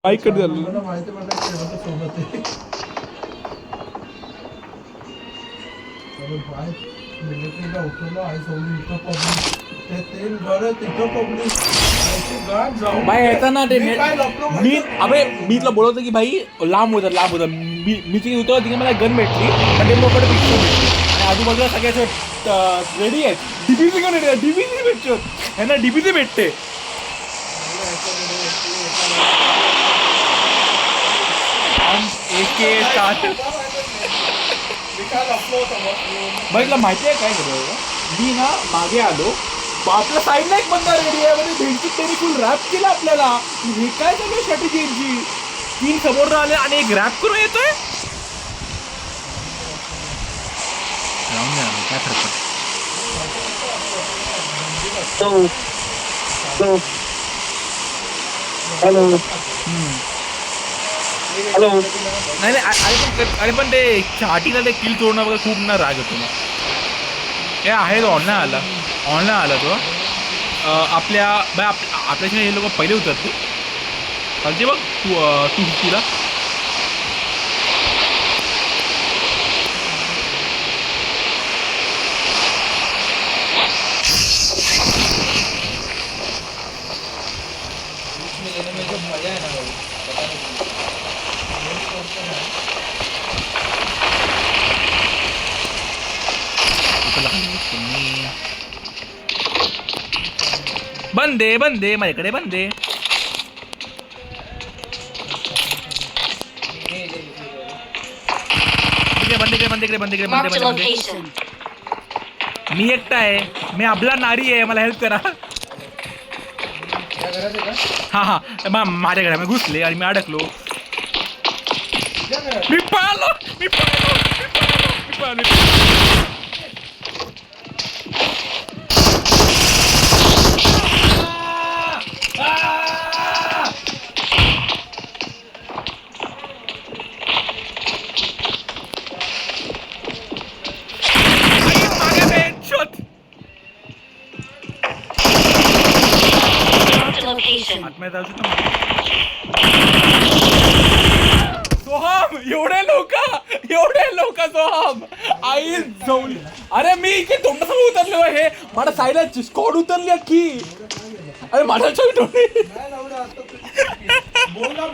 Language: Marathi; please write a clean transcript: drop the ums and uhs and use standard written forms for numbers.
बाईक कधी झालं माहिती सोबत मिलिटरीला उतरलो आहे सोडून इथं पब्लिक ते तीन घर तिथं पब्लिक भाई येताना ते मी अबे मी तुला बोलवतो की भाई लांब होतं मी तिथे उतरलो तिथे मला गन भेटली पण ते मोकडे पिक्चर भेटली आणि आजूबाजूला सगळ्याचे रेडी आहेत डीबीसी का रेडी आहे डीबीसी भेटतो यांना डीबीसी भेटते भाई तुला माहिती आहे काय झालं मी ना मागे आलो आपल्या साईडला एक बंदा रेडी आहे म्हणजे भेटची त्यांनी फुल रॅप केला आपल्याला हे काय सगळं स्ट्रॅटेजी यांची तीन समोर आले आणि एक रॅप करून येतोय काय फरक हॅलो हॅलो नाही अरे पण ते चाटीला ते किल तोडणं वगैरे खूप ना राग येतो ना हे आहे तो ऑनलाईन आला तो आपल्या आपल्याशी हे लोक पहिले होतात ते चालते बघ तू तुला बंदे माझ्याकडे बंदे बंदे मी एकटा आहे मी आपला नारी आहे मला हेल्प करा हा माझ्या घरामध्ये घुसले आणि मी अडकलो मी पळालो आत्म्या जाऊ शकतो सोहम एवढे लोक सोहम आई जवळी अरे मी इथे तोंडासमोर उतरलो हे मला साईडला स्कॉड उतरली अख्खी अरे माझ्या बोल ना